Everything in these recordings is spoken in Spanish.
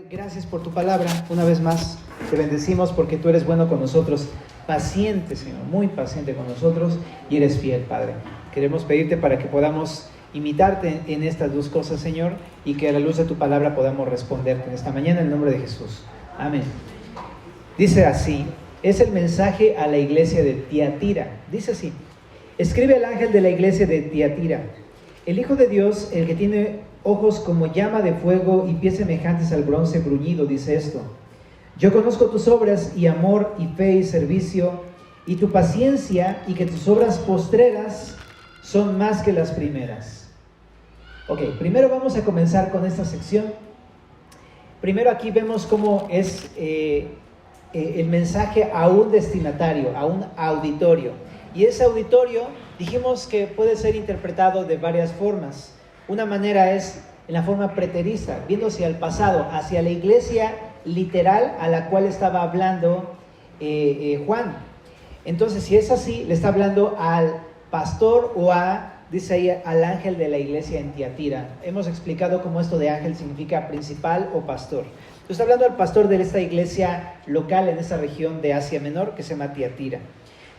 Gracias por tu palabra. Una vez más te bendecimos porque tú eres bueno con nosotros, paciente, Señor, muy paciente con nosotros, y eres fiel, Padre. Queremos pedirte para que podamos imitarte en estas dos cosas, Señor, y que a la luz de tu palabra podamos responderte en esta mañana en el nombre de Jesús. Amén. Dice así, es el mensaje a la iglesia de Tiatira. Dice así: escribe al ángel de la iglesia de Tiatira, el Hijo de Dios, el que tiene ojos como llama de fuego y pies semejantes al bronce bruñido, dice esto: yo conozco tus obras y amor y fe y servicio y tu paciencia, y que tus obras postreras son más que las primeras. Ok, primero vamos a comenzar con esta sección. Primero aquí vemos cómo es el mensaje a un destinatario, a un auditorio. Y ese auditorio dijimos que puede ser interpretado de varias formas. Una manera es en la forma preterista, viendo hacia el pasado, hacia la iglesia literal a la cual estaba hablando Juan. Entonces, si es así, le está hablando al pastor o dice ahí, al ángel de la iglesia en Tiatira. Hemos explicado cómo esto de ángel significa principal o pastor. Entonces, está hablando al pastor de esta iglesia local en esa región de Asia Menor que se llama Tiatira.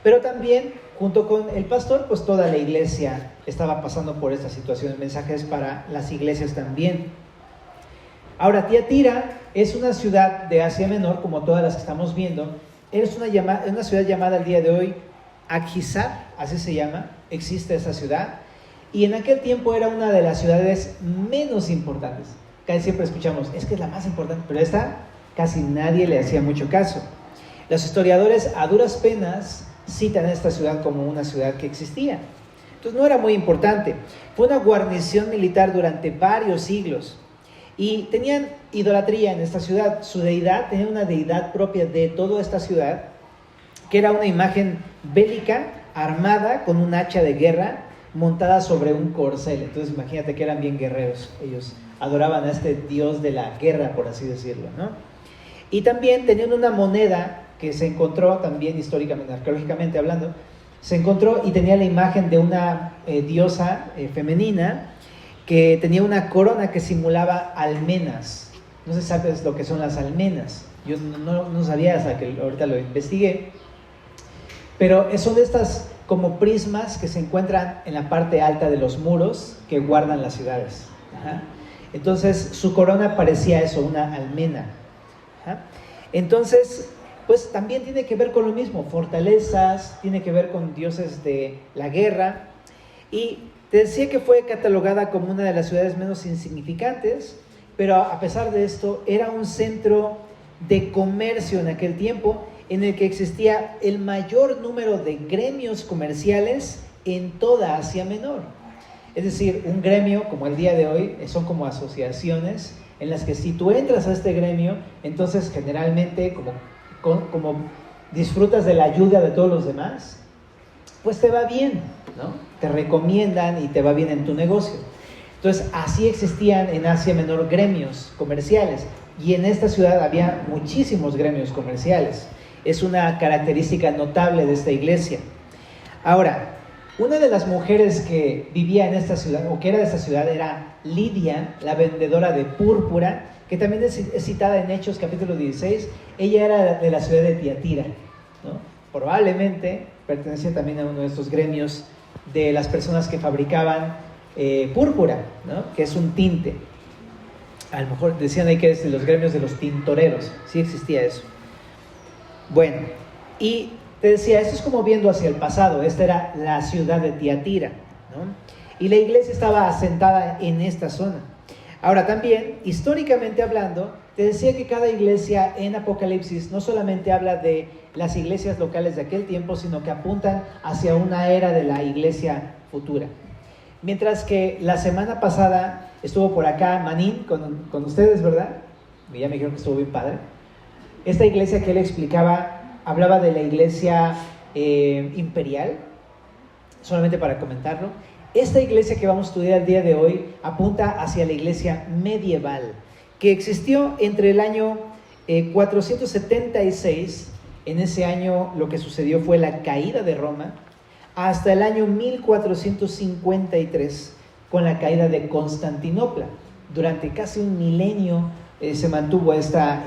Pero también, junto con el pastor, pues toda la iglesia estaba pasando por esta situación. El mensaje es para las iglesias también. Ahora, Tiatira es una ciudad de Asia Menor, como todas las que estamos viendo. Es una ciudad llamada al día de hoy Akhisar, así se llama, existe esa ciudad. Y en aquel tiempo era una de las ciudades menos importantes. Casi siempre escuchamos, es que es la más importante, pero esta casi nadie le hacía mucho caso. Los historiadores a duras penas citan a esta ciudad como una ciudad que existía. Entonces no era muy importante. Fue una guarnición militar durante varios siglos. Y tenían idolatría en esta ciudad. Su deidad, tenía una deidad propia de toda esta ciudad, que era una imagen bélica, armada, con un hacha de guerra, montada sobre un corcel. Entonces imagínate que eran bien guerreros. Ellos adoraban a este dios de la guerra, por así decirlo, ¿no? Y también tenían una moneda que se encontró también históricamente, arqueológicamente hablando, se encontró y tenía la imagen de una diosa femenina que tenía una corona que simulaba almenas. No sé si sabes lo que son las almenas. Yo no sabía hasta que ahorita lo investigué. Pero son estas como prismas que se encuentran en la parte alta de los muros que guardan las ciudades. Ajá. Entonces su corona parecía eso, una almena. Ajá. Entonces, pues también tiene que ver con lo mismo, fortalezas, tiene que ver con dioses de la guerra. Y te decía que fue catalogada como una de las ciudades menos insignificantes, pero a pesar de esto era un centro de comercio en aquel tiempo, en el que existía el mayor número de gremios comerciales en toda Asia Menor. Es decir, un gremio como el día de hoy son como asociaciones en las que si tú entras a este gremio, entonces generalmente como disfrutas de la ayuda de todos los demás, pues te va bien, ¿no? Te recomiendan y te va bien en tu negocio. Entonces, así existían en Asia Menor gremios comerciales, y en esta ciudad había muchísimos gremios comerciales. Es una característica notable de esta iglesia. Ahora, una de las mujeres que vivía en esta ciudad, o que era de esta ciudad, era Lidia, la vendedora de púrpura, que también es citada en Hechos capítulo 16. Ella era de la ciudad de Tiatira, ¿no? Probablemente pertenecía también a uno de estos gremios de las personas que fabricaban púrpura, ¿no? Que es un tinte. A lo mejor decían ahí que es de los gremios de los tintoreros. Sí existía eso. Bueno, y te decía, esto es como viendo hacia el pasado. Esta era la ciudad de Tiatira, ¿no? Y la iglesia estaba asentada en esta zona. Ahora también, históricamente hablando, te decía que cada iglesia en Apocalipsis no solamente habla de las iglesias locales de aquel tiempo, sino que apuntan hacia una era de la iglesia futura. Mientras que la semana pasada estuvo por acá Manín con ustedes, ¿verdad? Ya me dijeron que estuvo bien padre. Esta iglesia que él explicaba, hablaba de la iglesia imperial, solamente para comentarlo. Esta iglesia que vamos a estudiar el día de hoy apunta hacia la iglesia medieval, que existió entre el año 476, en ese año lo que sucedió fue la caída de Roma, hasta el año 1453, con la caída de Constantinopla. Durante casi un milenio se mantuvo esta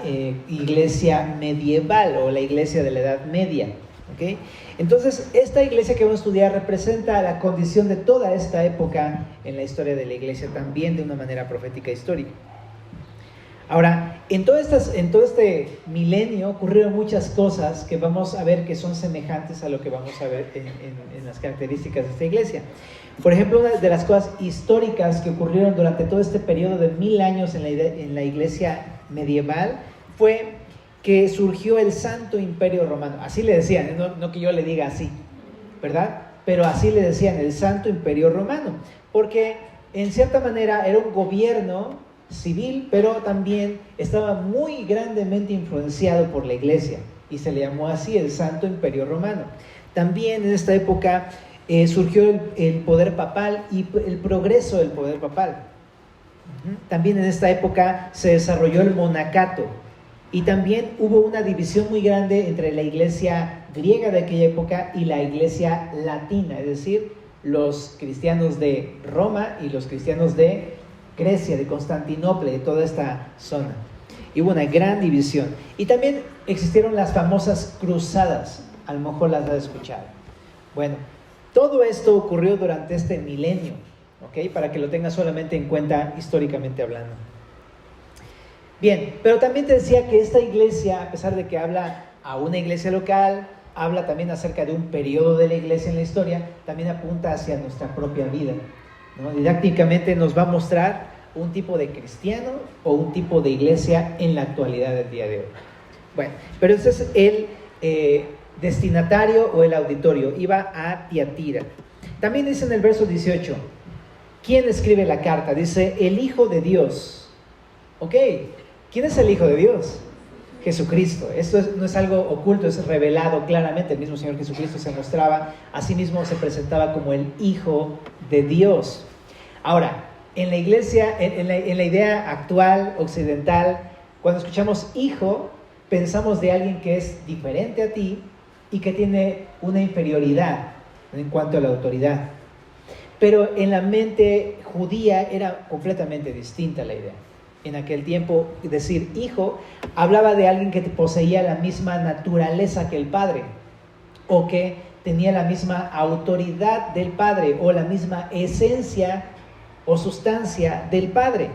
iglesia medieval o la iglesia de la Edad Media. ¿Okay? Entonces, esta iglesia que vamos a estudiar representa la condición de toda esta época en la historia de la iglesia, también de una manera profética histórica. Ahora, en todo este milenio ocurrieron muchas cosas que vamos a ver que son semejantes a lo que vamos a ver en las características de esta iglesia. Por ejemplo, una de las cosas históricas que ocurrieron durante todo este periodo de 1000 años en la iglesia medieval fue que surgió el Santo Imperio Romano. Así le decían, no que yo le diga así, ¿verdad? Pero así le decían, el Santo Imperio Romano, porque en cierta manera era un gobierno civil, pero también estaba muy grandemente influenciado por la iglesia, y se le llamó así el Santo Imperio Romano. También en esta época surgió el poder papal y el progreso del poder papal. También en esta época se desarrolló el monacato, y también hubo una división muy grande entre la iglesia griega de aquella época y la iglesia latina, es decir, los cristianos de Roma y los cristianos de Grecia, de Constantinopla, de toda esta zona. Y hubo una gran división. Y también existieron las famosas cruzadas, a lo mejor las has escuchado. Bueno, todo esto ocurrió durante este milenio, ¿ok? Para que lo tengas solamente en cuenta históricamente hablando. Bien, pero también te decía que esta iglesia, a pesar de que habla a una iglesia local, habla también acerca de un periodo de la iglesia en la historia, también apunta hacia nuestra propia vida, ¿no? Didácticamente nos va a mostrar un tipo de cristiano o un tipo de iglesia en la actualidad del día de hoy. Bueno, pero ese es el destinatario o el auditorio. Iba a Tiatira. También dice en el verso 18, ¿quién escribe la carta? Dice, el Hijo de Dios. Ok, ¿quién es el Hijo de Dios? Jesucristo. Esto no es algo oculto, es revelado claramente. El mismo Señor Jesucristo se mostraba, a sí mismo se presentaba como el Hijo de Dios. Ahora, en la iglesia, en la idea actual, occidental, cuando escuchamos hijo, pensamos de alguien que es diferente a ti y que tiene una inferioridad en cuanto a la autoridad. Pero en la mente judía era completamente distinta la idea. En aquel tiempo, decir hijo hablaba de alguien que poseía la misma naturaleza que el Padre, o que tenía la misma autoridad del Padre, o la misma esencia o sustancia del Padre.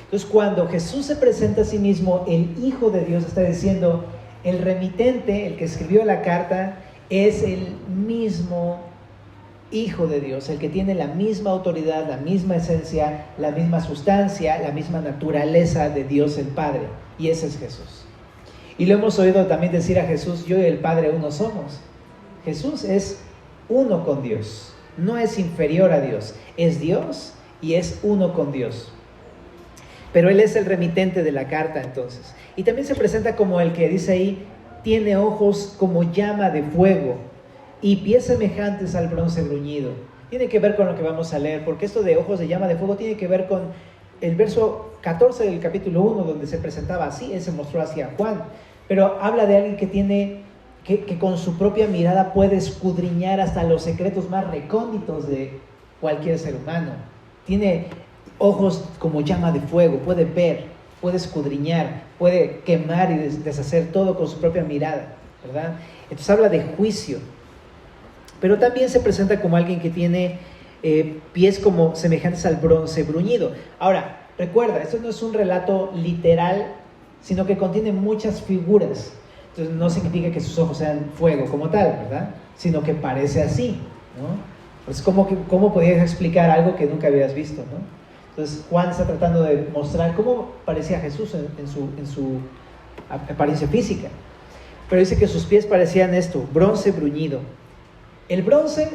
Entonces, cuando Jesús se presenta a sí mismo, el Hijo de Dios, está diciendo, el remitente, el que escribió la carta, es el mismo Hijo de Dios, el que tiene la misma autoridad, la misma esencia, la misma sustancia, la misma naturaleza de Dios el Padre, y ese es Jesús. Y lo hemos oído también decir a Jesús, yo y el Padre uno somos. Jesús es uno con Dios, no es inferior a Dios, es Dios y es uno con Dios. Pero Él es el remitente de la carta entonces. Y también se presenta como el que dice ahí, tiene ojos como llama de fuego y pies semejantes al bronce bruñido. Tiene que ver con lo que vamos a leer, porque esto de ojos de llama de fuego tiene que ver con el verso 14 del capítulo 1, donde se presentaba así, Él se mostró hacia Juan. Pero habla de alguien que tiene, que con su propia mirada puede escudriñar hasta los secretos más recónditos de cualquier ser humano. Tiene ojos como llama de fuego, puede ver, puede escudriñar, puede quemar y deshacer todo con su propia mirada, ¿verdad? Entonces habla de juicio. Pero también se presenta como alguien que tiene pies como semejantes al bronce bruñido. Ahora, recuerda, esto no es un relato literal, sino que contiene muchas figuras. Entonces no significa que sus ojos sean fuego como tal, ¿verdad? Sino que parece así, ¿no? Pues ¿cómo podías explicar algo que nunca habías visto, ¿no? Entonces Juan está tratando de mostrar cómo parecía Jesús en su apariencia física. Pero dice que sus pies parecían esto, bronce bruñido. El bronce,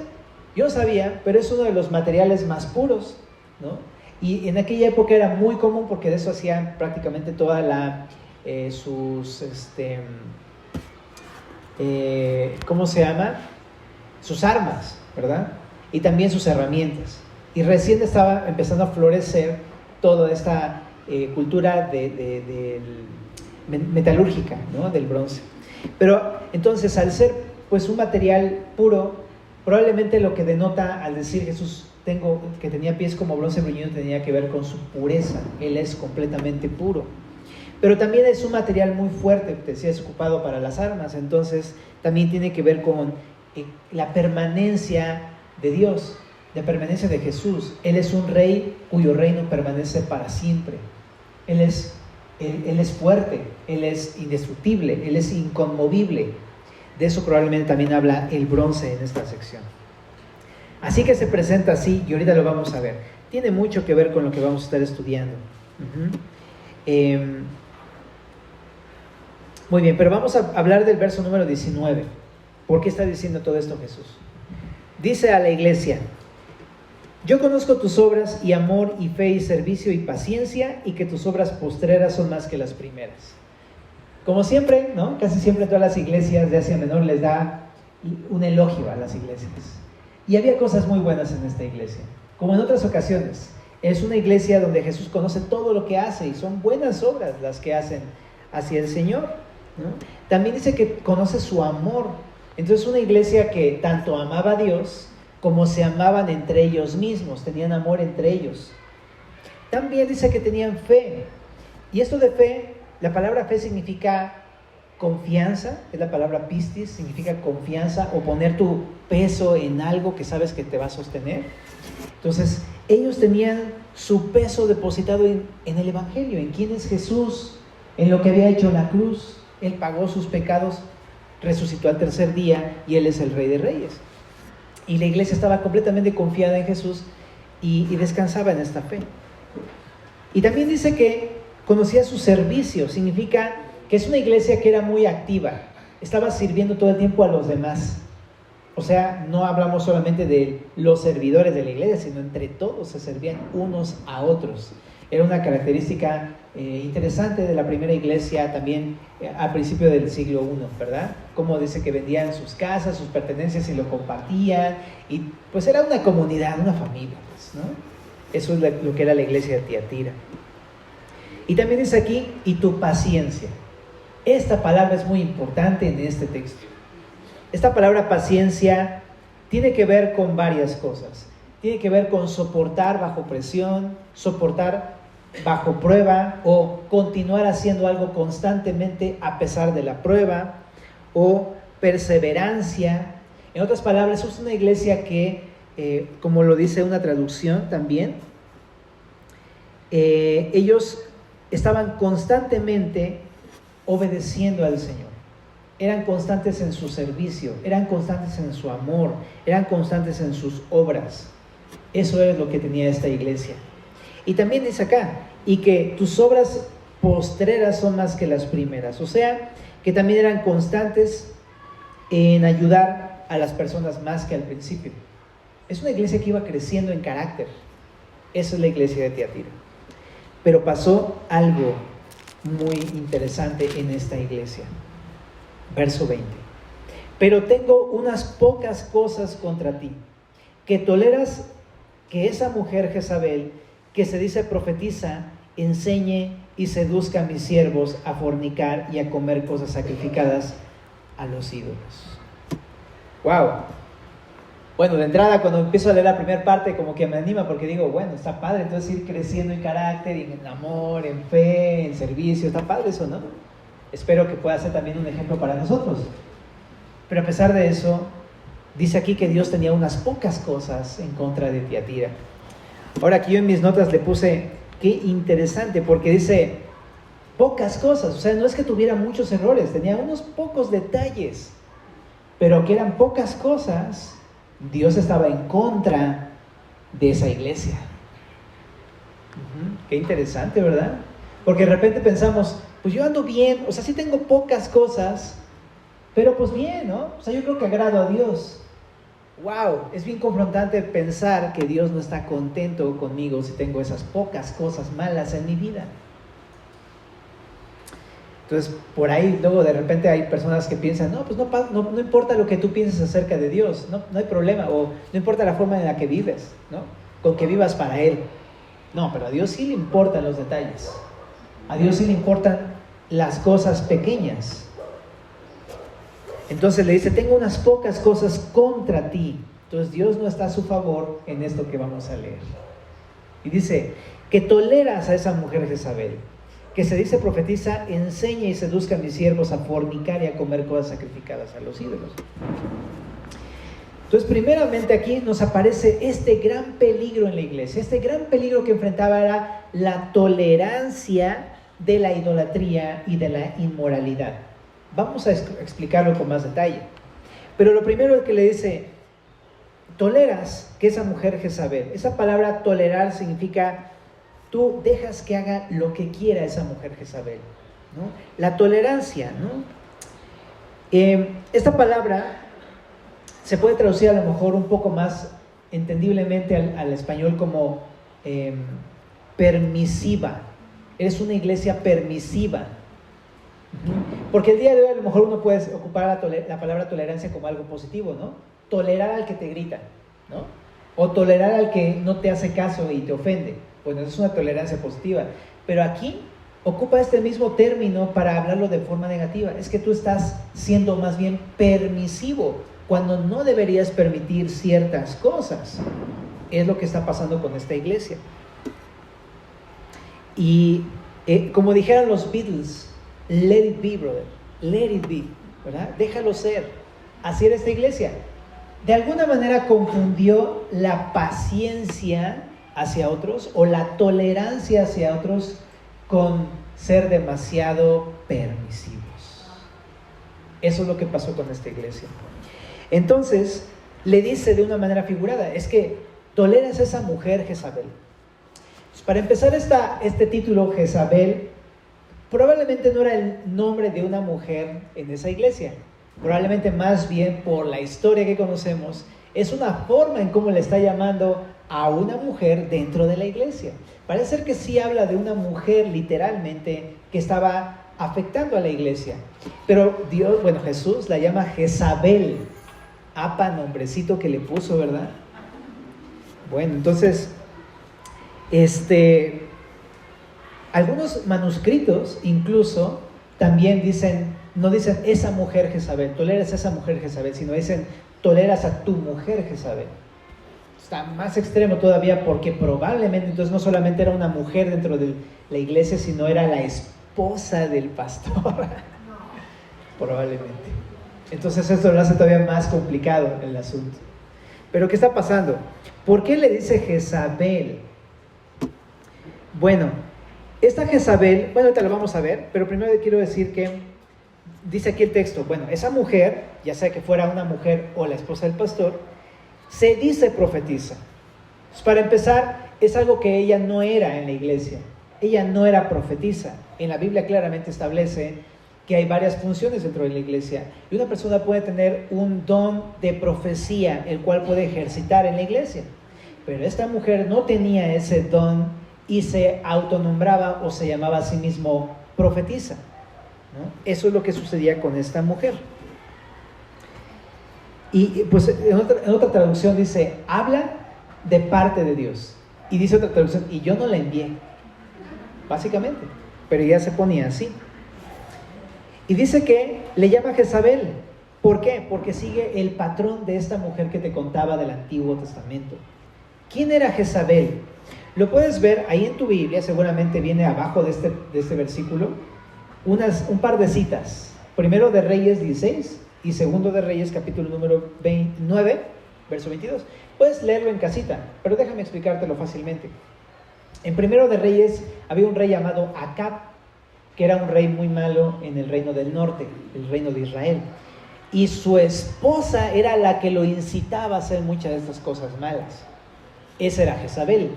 yo no sabía, pero es uno de los materiales más puros, ¿no? Y en aquella época era muy común porque de eso hacían prácticamente toda ¿cómo se llama? Sus armas, ¿verdad? Y también sus herramientas. Y recién estaba empezando a florecer toda esta cultura metalúrgica, ¿no? Del bronce. Pero entonces, al ser pues un material puro, probablemente lo que denota al decir Jesús que tenía pies como bronce bruñido tenía que ver con su pureza. Él es completamente puro. Pero también es un material muy fuerte, te decía, es ocupado para las armas, entonces también tiene que ver con la permanencia de Dios, la permanencia de Jesús. Él es un rey cuyo reino permanece para siempre. Él es fuerte, Él es indestructible, Él es inconmovible. De eso probablemente también habla el bronce en esta sección. Así que se presenta así, y ahorita lo vamos a ver. Tiene mucho que ver con lo que vamos a estar estudiando. Muy bien, pero vamos a hablar del verso número 19. ¿Por qué está diciendo todo esto Jesús? Dice a la iglesia: yo conozco tus obras y amor y fe y servicio y paciencia, y que tus obras postreras son más que las primeras. Como siempre, ¿no? Casi siempre todas las iglesias de Asia Menor les da un elogio a las iglesias. Y había cosas muy buenas en esta iglesia, como en otras ocasiones. Es una iglesia donde Jesús conoce todo lo que hace, y son buenas obras las que hacen hacia el Señor, ¿no? También dice que conoce su amor. Entonces, una iglesia que tanto amaba a Dios como se amaban entre ellos mismos, tenían amor entre ellos. También dice que tenían fe. Y esto de fe, la palabra fe significa confianza, es la palabra pistis, significa confianza o poner tu peso en algo que sabes que te va a sostener. Entonces, ellos tenían su peso depositado en el Evangelio, en quién es Jesús, en lo que había hecho en la cruz. Él pagó sus pecados, resucitó al tercer día y Él es el Rey de Reyes. Y la iglesia estaba completamente confiada en Jesús y descansaba en esta fe. Y también dice que conocía su servicio, significa que es una iglesia que era muy activa, estaba sirviendo todo el tiempo a los demás. O sea, no hablamos solamente de los servidores de la iglesia, sino entre todos se servían unos a otros. Era una característica interesante de la primera iglesia también al principio del siglo I, ¿verdad? Como dice que vendían sus casas, sus pertenencias y lo compartían. Y pues era una comunidad, una familia, pues, ¿no? Eso es lo que era la iglesia de Tiatira. Y también dice aquí, y tu paciencia. Esta palabra es muy importante en este texto. Esta palabra paciencia tiene que ver con varias cosas. Tiene que ver con soportar bajo presión, soportar bajo prueba, o continuar haciendo algo constantemente a pesar de la prueba, o perseverancia. En otras palabras, es una iglesia que, como lo dice una traducción también, ellos estaban constantemente obedeciendo al Señor. Eran constantes en su servicio, eran constantes en su amor, eran constantes en sus obras. Eso es lo que tenía esta iglesia. Y también dice acá, y que tus obras postreras son más que las primeras. O sea, que también eran constantes en ayudar a las personas más que al principio. Es una iglesia que iba creciendo en carácter. Esa es la iglesia de Tiatira. Pero pasó algo muy interesante en esta iglesia. Verso 20. Pero tengo unas pocas cosas contra ti, que toleras que esa mujer Jezabel, que se dice profetiza, enseñe y seduzca a mis siervos a fornicar y a comer cosas sacrificadas a los ídolos. ¡Wow! Bueno, de entrada, cuando empiezo a leer la primera parte, como que me anima, porque digo, bueno, está padre, entonces ir creciendo en carácter, en amor, en fe, en servicio, está padre eso, ¿no? Espero que pueda ser también un ejemplo para nosotros. Pero a pesar de eso, dice aquí que Dios tenía unas pocas cosas en contra de Tiatira. Ahora, aquí yo en mis notas le puse, qué interesante, porque dice pocas cosas. O sea, no es que tuviera muchos errores, tenía unos pocos detalles, pero que eran pocas cosas. Dios estaba en contra de esa iglesia. Qué interesante, ¿verdad? Porque de repente pensamos, pues yo ando bien, o sea, sí tengo pocas cosas, pero pues bien, ¿no? O sea, yo creo que agrado a Dios. Wow, es bien confrontante pensar que Dios no está contento conmigo si tengo esas pocas cosas malas en mi vida. Entonces, por ahí luego de repente hay personas que piensan, no, pues no importa lo que tú pienses acerca de Dios, no hay problema, o no importa la forma en la que vives, ¿no? Con que vivas para Él. No, pero a Dios sí le importan los detalles. A Dios sí le importan las cosas pequeñas. Entonces le dice, tengo unas pocas cosas contra ti. Entonces Dios no está a su favor en esto que vamos a leer. Y dice, que toleras a esa mujer Jezabel, que se dice profetiza, enseña y seduzca a mis siervos a fornicar y a comer cosas sacrificadas a los ídolos. Entonces, primeramente aquí nos aparece este gran peligro en la iglesia. Este gran peligro que enfrentaba era la tolerancia de la idolatría y de la inmoralidad. Vamos a explicarlo con más detalle. Pero lo primero es que le dice, toleras que esa mujer Jezabel. Esa palabra tolerar significa tú dejas que haga lo que quiera esa mujer Jezabel, ¿no? La tolerancia, ¿no? Esta palabra se puede traducir a lo mejor un poco más entendiblemente al español como permisiva. Eres una iglesia permisiva. Porque el día de hoy a lo mejor uno puede ocupar la palabra tolerancia como algo positivo, ¿no? Tolerar al que te grita, ¿no? O tolerar al que no te hace caso y te ofende. Bueno, eso es una tolerancia positiva. Pero aquí ocupa este mismo término para hablarlo de forma negativa. Es que tú estás siendo más bien permisivo cuando no deberías permitir ciertas cosas. Es lo que está pasando con esta iglesia. Y como dijeron los Beatles, let it be, brother, let it be, ¿verdad? Déjalo ser. Así era esta iglesia. De alguna manera confundió la paciencia hacia otros o la tolerancia hacia otros con ser demasiado permisivos. Eso es lo que pasó con esta iglesia. Entonces, le dice de una manera figurada, es que toleras a esa mujer Jezabel. Pues para empezar, este título Jezabel probablemente no era el nombre de una mujer en esa iglesia. Probablemente más bien por la historia que conocemos, es una forma en cómo le está llamando a una mujer dentro de la iglesia. Parece ser que sí habla de una mujer literalmente que estaba afectando a la iglesia. Pero Dios, Jesús la llama Jezabel. Apa, nombrecito que le puso, ¿verdad? Bueno, entonces, algunos manuscritos incluso también no dicen esa mujer Jezabel, toleras a esa mujer Jezabel, sino dicen toleras a tu mujer Jezabel. Está más extremo todavía porque probablemente entonces no solamente era una mujer dentro de la iglesia, sino era la esposa del pastor. Probablemente. Entonces esto lo hace todavía más complicado el asunto. Pero ¿qué está pasando? ¿Por qué le dice Jezabel? Bueno, esta Jezabel, ahorita lo vamos a ver, pero primero quiero decir que dice aquí el texto, esa mujer, ya sea que fuera una mujer o la esposa del pastor, se dice profetiza. Pues para empezar, es algo que ella no era en la iglesia. Ella no era profetisa. En la Biblia claramente establece que hay varias funciones dentro de la iglesia. Y una persona puede tener un don de profecía, el cual puede ejercitar en la iglesia. Pero esta mujer no tenía ese don y se autonombraba o se llamaba a sí mismo profetisa, ¿no? Eso es lo que sucedía con esta mujer. Y pues en otra traducción dice, habla de parte de Dios. Y dice otra traducción, y yo no la envié. Básicamente. Pero ya se ponía así. Y dice que le llama Jezabel. ¿Por qué? Porque sigue el patrón de esta mujer que te contaba del Antiguo Testamento. ¿Quién era Jezabel? Lo puedes ver ahí en tu Biblia, seguramente viene abajo de este versículo, un par de citas. Primero de Reyes 16 y segundo de Reyes capítulo número 29, verso 22. Puedes leerlo en casita, pero déjame explicártelo fácilmente. En primero de Reyes había un rey llamado Acab, que era un rey muy malo en el reino del norte, el reino de Israel. Y su esposa era la que lo incitaba a hacer muchas de estas cosas malas. Esa era Jezabel.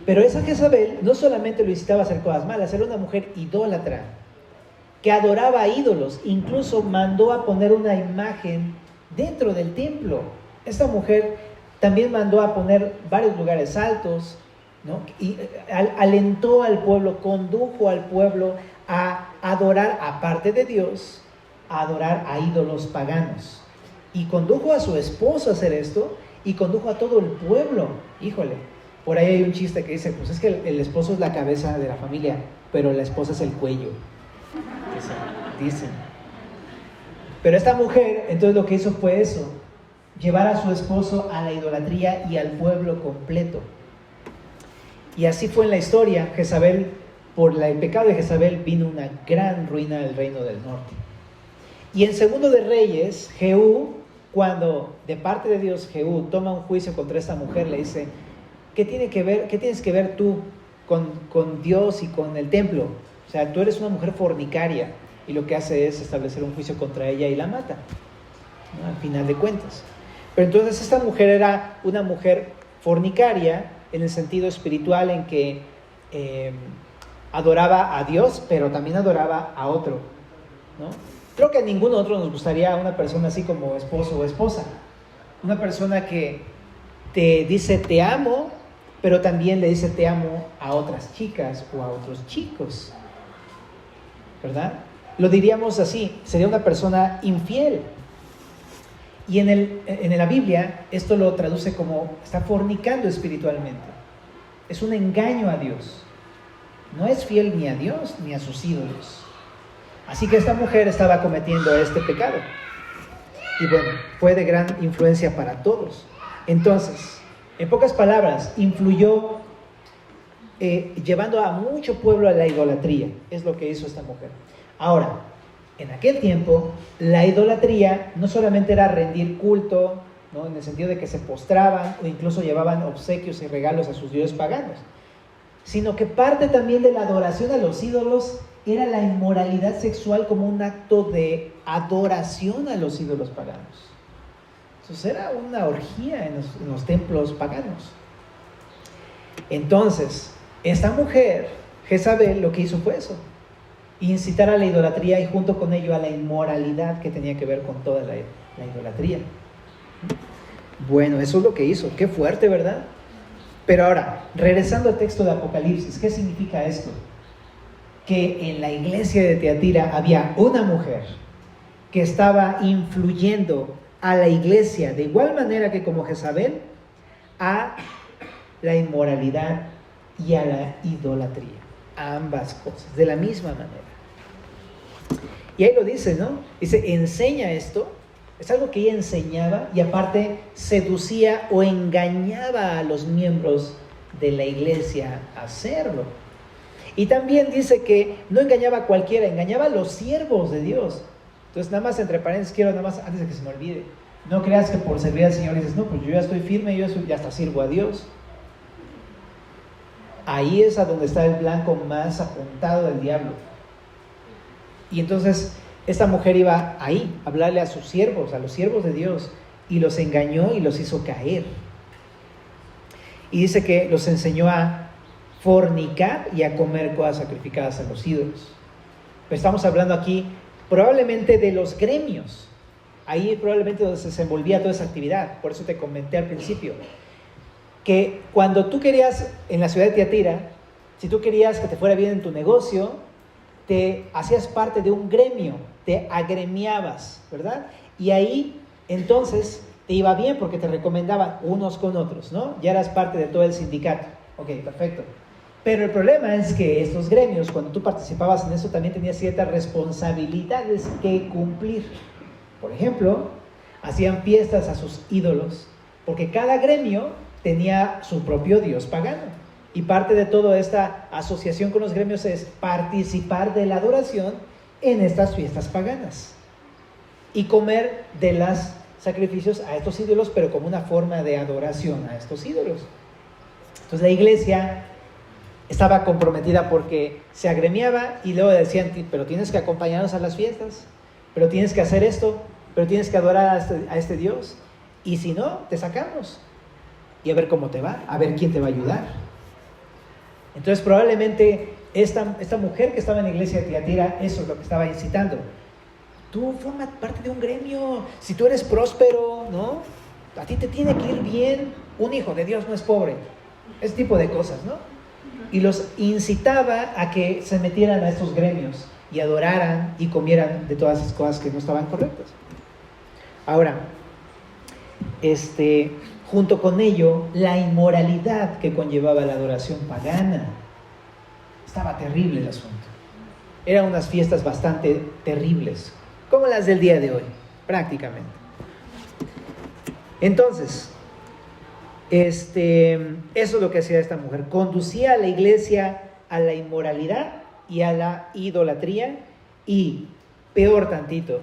Pero esa Jezabel no solamente lo incitaba a hacer cosas malas, era una mujer idólatra, que adoraba a ídolos. Incluso mandó a poner una imagen dentro del templo. Esta mujer también mandó a poner varios lugares altos, ¿no? Y alentó al pueblo, condujo al pueblo a adorar, aparte de Dios, a adorar a ídolos paganos. Y condujo a su esposo a hacer esto, y condujo a todo el pueblo. Híjole, por ahí hay un chiste que dice, pues es que el esposo es la cabeza de la familia, pero la esposa es el cuello. Dicen. Pero esta mujer, entonces lo que hizo fue eso, llevar a su esposo a la idolatría y al pueblo completo. Y así fue en la historia. Jezabel por el pecado de Jezabel vino una gran ruina del reino del norte. Y en Segundo de Reyes, Jehú, cuando de parte de Dios Jehú toma un juicio contra esta mujer, le dice: ¿qué tienes que ver tú con Dios y con el templo? O sea, tú eres una mujer fornicaria. Y lo que hace es establecer un juicio contra ella y la mata, ¿no? Al final de cuentas. Pero entonces esta mujer era una mujer fornicaria en el sentido espiritual, en que adoraba a Dios, pero también adoraba a otro, ¿no? Creo que a ninguno de nosotros nos gustaría una persona así como esposo o esposa. Una persona que te dice te amo, pero también le dice te amo a otras chicas o a otros chicos, ¿verdad? Lo diríamos así, sería una persona infiel. Y en la Biblia esto lo traduce como está fornicando espiritualmente. Es un engaño a Dios. No es fiel ni a Dios ni a sus ídolos. Así que esta mujer estaba cometiendo este pecado. Y bueno, fue de gran influencia para todos. Entonces, en pocas palabras, influyó llevando a mucho pueblo a la idolatría. Es lo que hizo esta mujer. Ahora, en aquel tiempo, la idolatría no solamente era rendir culto, ¿no? En el sentido de que se postraban o incluso llevaban obsequios y regalos a sus dioses paganos, sino que parte también de la adoración a los ídolos era la inmoralidad sexual como un acto de adoración a los ídolos paganos. Entonces era una orgía en los templos paganos. Entonces, esta mujer, Jezabel, lo que hizo fue eso: incitar a la idolatría y junto con ello a la inmoralidad que tenía que ver con toda la idolatría. Bueno, eso es lo que hizo. Qué fuerte, ¿verdad? Pero ahora, regresando al texto de Apocalipsis, ¿qué significa esto? Que en la iglesia de Tiatira había una mujer que estaba influyendo a la iglesia de igual manera que como Jezabel a la inmoralidad y a la idolatría. A ambas cosas, de la misma manera. Y ahí lo dice, ¿no? Dice, enseña esto. Es algo que ella enseñaba y aparte seducía o engañaba a los miembros de la iglesia a hacerlo. Y también dice que no engañaba a cualquiera, engañaba a los siervos de Dios. Entonces, nada más entre paréntesis, quiero nada más, antes de que se me olvide, no creas que por servir al Señor dices, no, pues yo ya estoy firme, yo ya hasta sirvo a Dios. Ahí es a donde está el blanco más apuntado del diablo. Y entonces esta mujer iba ahí a hablarle a sus siervos, a los siervos de Dios, y los engañó y los hizo caer. Y dice que los enseñó a fornicar y a comer cosas sacrificadas a los ídolos. Pero estamos hablando aquí probablemente de los gremios. Ahí probablemente donde se desenvolvía toda esa actividad. Por eso te comenté al principio que cuando tú querías, en la ciudad de Tiatira, si tú querías que te fuera bien en tu negocio, te hacías parte de un gremio, te agremiabas, ¿verdad? Y ahí entonces te iba bien porque te recomendaban unos con otros, ¿no? Ya eras parte de todo el sindicato. Ok, perfecto. Pero el problema es que estos gremios, cuando tú participabas en eso, también tenías ciertas responsabilidades que cumplir. Por ejemplo, hacían fiestas a sus ídolos, porque cada gremio tenía su propio dios pagano. Y parte de toda esta asociación con los gremios es participar de la adoración en estas fiestas paganas y comer de los sacrificios a estos ídolos, pero como una forma de adoración a estos ídolos. Entonces la iglesia estaba comprometida porque se agremiaba y luego decían, pero tienes que acompañarnos a las fiestas, pero tienes que hacer esto, pero tienes que adorar a este Dios, y si no, te sacamos y a ver cómo te va, a ver quién te va a ayudar. Entonces probablemente esta mujer que estaba en la iglesia de Tiatira, eso es lo que estaba incitando. Tú forma parte de un gremio, si tú eres próspero, ¿no? A ti te tiene que ir bien, un hijo de Dios no es pobre, ese tipo de cosas, ¿no? Y los incitaba a que se metieran a estos gremios y adoraran y comieran de todas esas cosas que no estaban correctas. Ahora, junto con ello, la inmoralidad que conllevaba la adoración pagana. Estaba terrible el asunto. Eran unas fiestas bastante terribles, como las del día de hoy, prácticamente. Entonces, eso es lo que hacía esta mujer. Conducía a la iglesia a la inmoralidad y a la idolatría. Y peor tantito,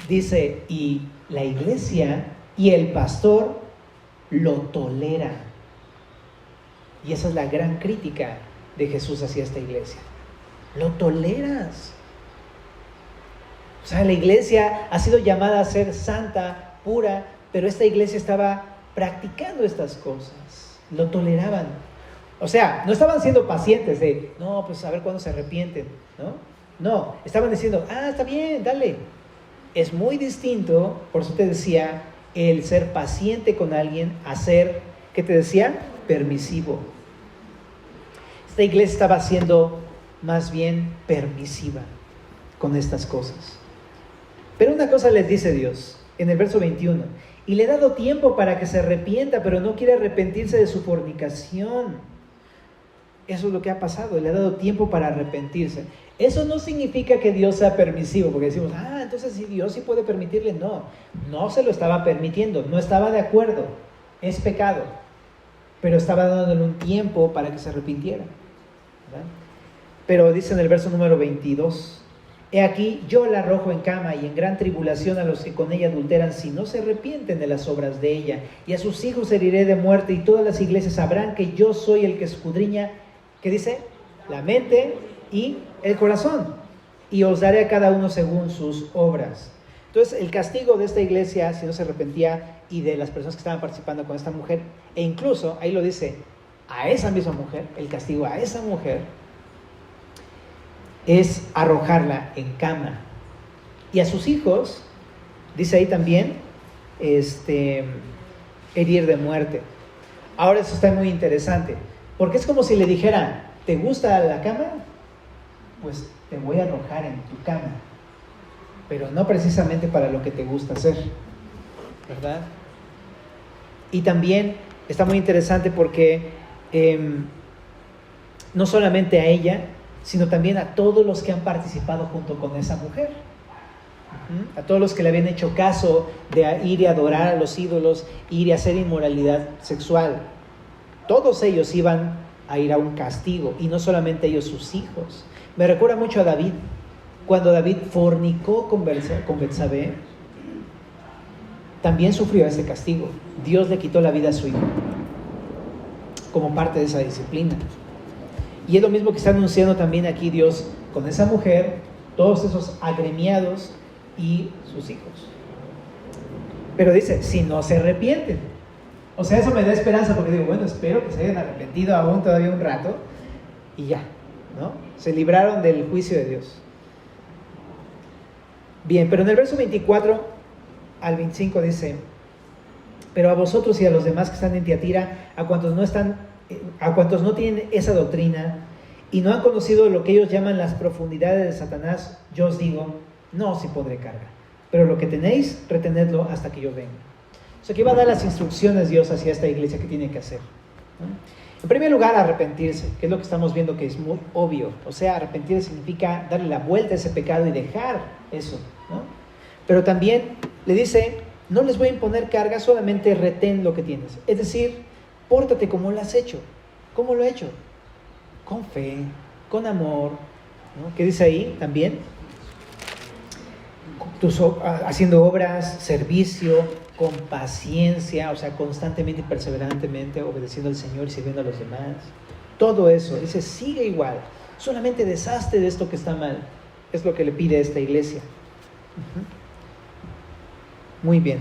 dice, y la iglesia y el pastor lo toleran. Y esa es la gran crítica de Jesús hacia esta iglesia. Lo toleras. O sea, la iglesia ha sido llamada a ser santa, pura, pero esta iglesia estaba practicando estas cosas. Lo toleraban. O sea, no estaban siendo pacientes de, no, pues a ver cuándo se arrepienten, ¿no? No, estaban diciendo, está bien, dale. Es muy distinto, por eso te decía, el ser paciente con alguien a ser, ¿qué te decía? Permisivo. Esta iglesia estaba siendo más bien permisiva con estas cosas. Pero una cosa les dice Dios en el verso 21, y le he dado tiempo para que se arrepienta, pero no quiere arrepentirse de su fornicación. Eso es lo que ha pasado, le ha dado tiempo para arrepentirse. Eso no significa que Dios sea permisivo, porque decimos, entonces si Dios sí puede permitirle. No se lo estaba permitiendo, no estaba de acuerdo, es pecado, pero estaba dándole un tiempo para que se arrepintiera, ¿verdad? Pero dice en el verso número 22, he aquí yo la arrojo en cama y en gran tribulación a los que con ella adulteran, si no se arrepienten de las obras de ella, y a sus hijos heriré de muerte, y todas las iglesias sabrán que yo soy el que escudriña, ¿qué dice? La mente y el corazón, y os daré a cada uno según sus obras. Entonces el castigo de esta iglesia, si no se arrepentía, y de las personas que estaban participando con esta mujer, e incluso, ahí lo dice, a esa misma mujer, el castigo a esa mujer, es arrojarla en cama. Y a sus hijos, dice ahí también, herir de muerte. Ahora eso está muy interesante, porque es como si le dijeran, ¿te gusta la cama? Pues te voy a arrojar en tu cama, pero no precisamente para lo que te gusta hacer, ¿verdad? Y también está muy interesante porque no solamente a ella, sino también a todos los que han participado junto con esa mujer, a todos los que le habían hecho caso de ir y adorar a los ídolos, ir y hacer inmoralidad sexual. Todos ellos iban a ir a un castigo, y no solamente ellos, sus hijos. Me recuerda mucho a David, cuando David fornicó con Betsabé, también sufrió ese castigo. Dios le quitó la vida a su hijo como parte de esa disciplina. Y es lo mismo que está anunciando también aquí Dios con esa mujer, todos esos agremiados y sus hijos. Pero dice, si no se arrepienten. O sea, eso me da esperanza, porque digo, bueno, espero que se hayan arrepentido aún todavía un rato y ya, ¿no? Se libraron del juicio de Dios. Bien, pero en el verso 24 al 25 dice, pero a vosotros y a los demás que están en Tiatira, a cuantos no tienen esa doctrina y no han conocido lo que ellos llaman las profundidades de Satanás, yo os digo, no os podré cargar, pero lo que tenéis, retenedlo hasta que yo venga. O sea, que va a dar las instrucciones Dios hacia esta iglesia que tiene que hacer, ¿no? En primer lugar, arrepentirse, que es lo que estamos viendo que es muy obvio. O sea, arrepentirse significa darle la vuelta a ese pecado y dejar eso, ¿no? Pero también le dice, no les voy a imponer carga, solamente retén lo que tienes. Es decir, pórtate como lo has hecho. ¿Cómo lo he hecho? Con fe, con amor, ¿no? ¿Qué dice ahí también? Haciendo obras, servicio, con paciencia, o sea, constantemente y perseverantemente obedeciendo al Señor y sirviendo a los demás. Todo eso, dice, sigue igual, solamente deshazte de esto que está mal. Es lo que le pide a esta iglesia. Muy bien.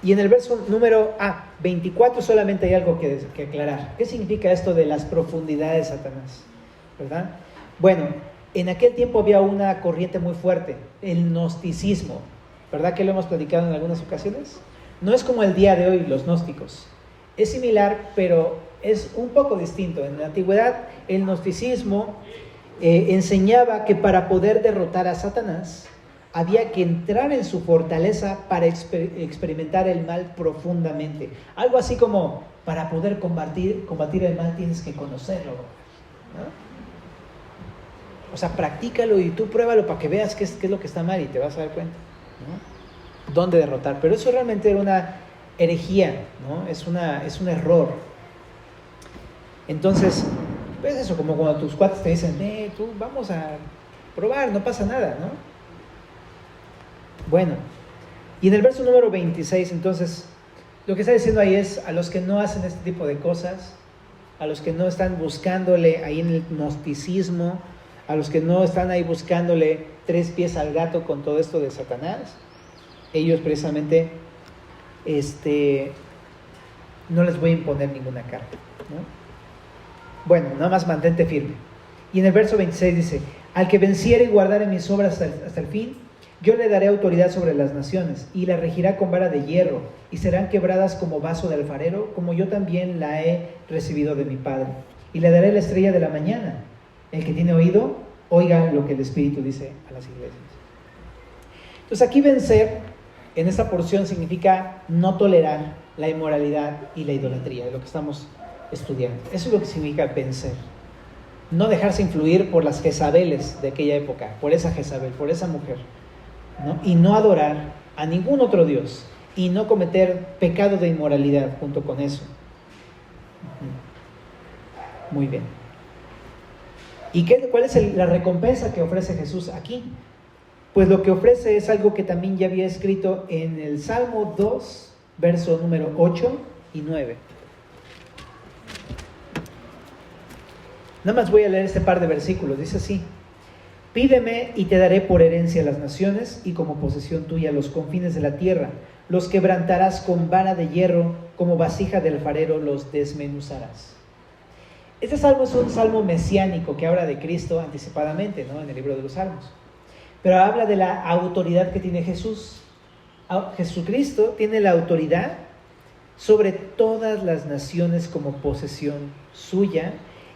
Y en el verso número 24 solamente hay algo que aclarar. ¿Qué significa esto de las profundidades de Satanás? ¿Verdad? Bueno, en aquel tiempo había una corriente muy fuerte, el gnosticismo. ¿Verdad que lo hemos platicado en algunas ocasiones? No es como el día de hoy los gnósticos. Es similar, pero es un poco distinto. En la antigüedad, el gnosticismo enseñaba que para poder derrotar a Satanás, había que entrar en su fortaleza para experimentar el mal profundamente. Algo así como, para poder combatir el mal tienes que conocerlo, ¿no? O sea, practícalo y tú pruébalo para que veas qué es lo que está mal y te vas a dar cuenta, ¿no? Dónde derrotar. Pero eso realmente era una herejía, ¿no? Es un error. Entonces, Pues eso, como cuando tus cuates te dicen, tú vamos a probar, no pasa nada, ¿no? Bueno, y en el verso número 26, entonces, lo que está diciendo ahí es a los que no hacen este tipo de cosas, a los que no están buscándole ahí en el gnosticismo, a los que no están ahí buscándole 3 pies al gato con todo esto de Satanás, ellos precisamente no les voy a imponer ninguna carga, ¿no? Bueno, nada más mantente firme. Y en el verso 26 dice, al que venciere y guardare mis obras hasta el fin, yo le daré autoridad sobre las naciones, y la regirá con vara de hierro, y serán quebradas como vaso de alfarero, como yo también la he recibido de mi Padre. Y le daré la estrella de la mañana. El que tiene oído, oiga lo que el Espíritu dice a las iglesias. Entonces aquí vencer, en esta porción, significa no tolerar la inmoralidad y la idolatría, de lo que estamos estudiando. Eso es lo que significa vencer. No dejarse influir por las Jezabeles de aquella época, por esa Jezabel, por esa mujer, ¿no? Y no adorar a ningún otro Dios, y no cometer pecado de inmoralidad junto con eso. Muy bien. ¿Y cuál es la recompensa que ofrece Jesús aquí? Pues lo que ofrece es algo que también ya había escrito en el Salmo 2, verso número 8 y 9. Nada más voy a leer este par de versículos. Dice así: pídeme y te daré por herencia las naciones y como posesión tuya los confines de la tierra. Los quebrantarás con vara de hierro, como vasija de alfarero los desmenuzarás. Este salmo es un salmo mesiánico que habla de Cristo anticipadamente, ¿no? En el libro de los Salmos. Pero habla de la autoridad que tiene Jesús. Jesucristo tiene la autoridad sobre todas las naciones como posesión suya,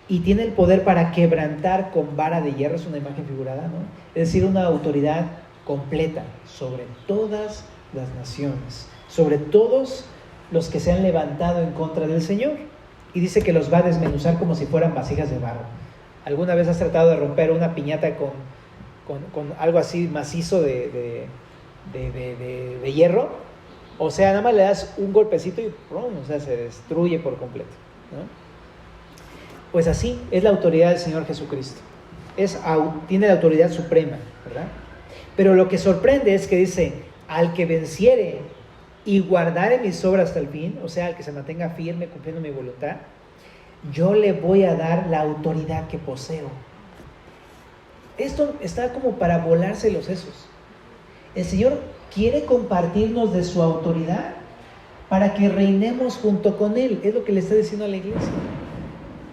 y tiene el poder para quebrantar con vara de hierro. Es una imagen figurada, ¿no? Es decir, una autoridad completa sobre todas las naciones, sobre todos los que se han levantado en contra del Señor. Y dice que los va a desmenuzar como si fueran vasijas de barro. ¿Alguna vez has tratado de romper una piñata con algo así macizo de hierro? O sea, nada más le das un golpecito y ¡prum! O sea, se destruye por completo, ¿no? Pues así es la autoridad del Señor Jesucristo. Tiene la autoridad suprema, ¿verdad? Pero lo que sorprende es que dice, al que venciere y guardare mis obras hasta el fin, o sea, al que se mantenga firme cumpliendo mi voluntad, yo le voy a dar la autoridad que poseo. Esto está como para volarse los sesos. El Señor quiere compartirnos de su autoridad para que reinemos junto con Él. Es lo que le está diciendo a la iglesia.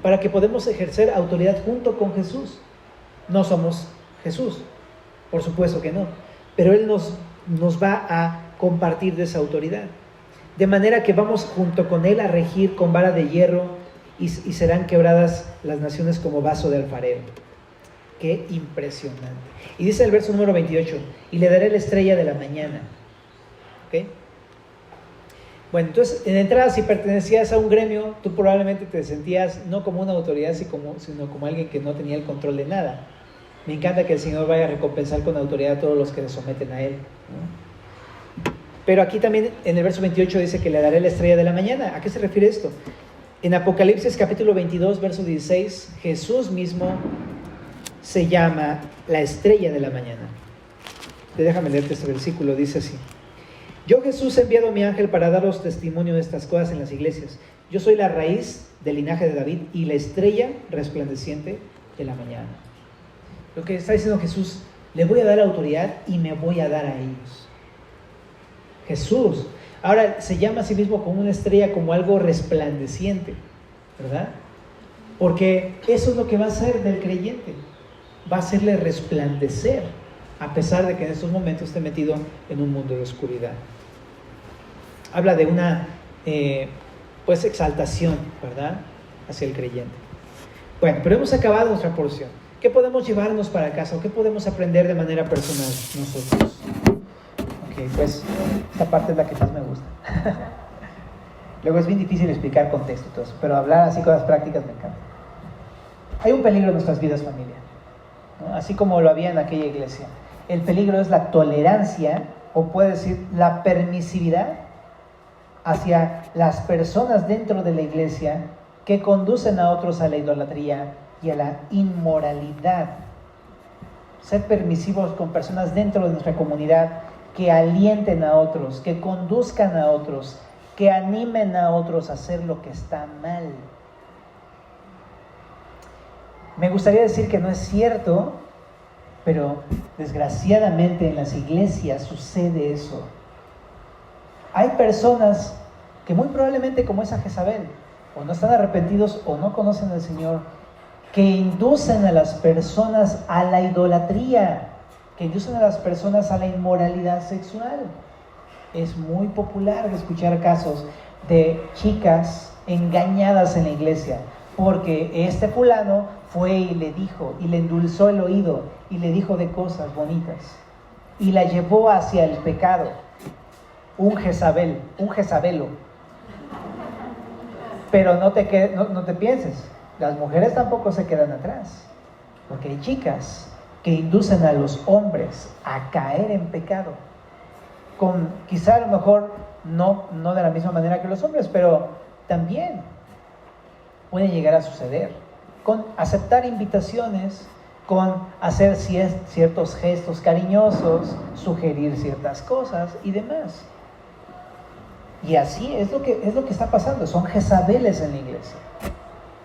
Para que podamos ejercer autoridad junto con Jesús. No somos Jesús, por supuesto que no, pero Él nos va a compartir de esa autoridad, de manera que vamos junto con Él a regir con vara de hierro, y serán quebradas las naciones como vaso de alfarero. ¡Qué impresionante! Y dice el verso número 28, y le daré la estrella de la mañana. ¿Ok? Bueno, entonces, en entrada, si pertenecías a un gremio, tú probablemente te sentías no como una autoridad, sino como alguien que no tenía el control de nada. Me encanta que el Señor vaya a recompensar con autoridad a todos los que se someten a Él, ¿no? Pero aquí también, en el verso 28, dice que le daré la estrella de la mañana. ¿A qué se refiere esto? En Apocalipsis capítulo 22, verso 16, Jesús mismo se llama la estrella de la mañana. Déjame leerte este versículo, dice así: yo, Jesús, he enviado a mi ángel para daros testimonio de estas cosas en las iglesias. Yo soy la raíz del linaje de David y la estrella resplandeciente de la mañana. Lo que está diciendo Jesús, le voy a dar autoridad y me voy a dar a ellos. Jesús ahora se llama a sí mismo como una estrella, como algo resplandeciente, ¿verdad? Porque eso es lo que va a hacer del creyente. Va a hacerle resplandecer, a pesar de que en estos momentos esté metido en un mundo de oscuridad. Habla de una exaltación, ¿verdad?, hacia el creyente. Bueno, pero hemos acabado nuestra porción. ¿Qué podemos llevarnos para casa o qué podemos aprender de manera personal nosotros? Ok, pues esta parte es la que más me gusta. Luego es bien difícil explicar contexto y todo eso, pero hablar así cosas prácticas me encanta. Hay un peligro en nuestras vidas, familia, ¿no? Así como lo había en aquella iglesia. El peligro es la tolerancia, o puede decir la permisividad hacia las personas dentro de la iglesia que conducen a otros a la idolatría y a la inmoralidad. Ser permisivos con personas dentro de nuestra comunidad que alienten a otros, que conduzcan a otros, que animen a otros a hacer lo que está mal. Me gustaría decir que no es cierto, pero desgraciadamente en las iglesias sucede eso. Hay personas que muy probablemente, como esa Jezabel, o no están arrepentidos o no conocen al Señor, que inducen a las personas a la idolatría, que inducen a las personas a la inmoralidad sexual. Es muy popular escuchar casos de chicas engañadas en la iglesia, porque este fulano fue y le dijo, y le endulzó el oído, y le dijo de cosas bonitas, y la llevó hacia el pecado. Un Jezabelo. Pero no te pienses, las mujeres tampoco se quedan atrás, porque hay chicas que inducen a los hombres a caer en pecado, con quizá a lo mejor no de la misma manera que los hombres, pero también puede llegar a suceder, con aceptar invitaciones, con hacer ciertos gestos cariñosos, sugerir ciertas cosas y demás. Y así es lo que está pasando. Son Jezabeles en la iglesia,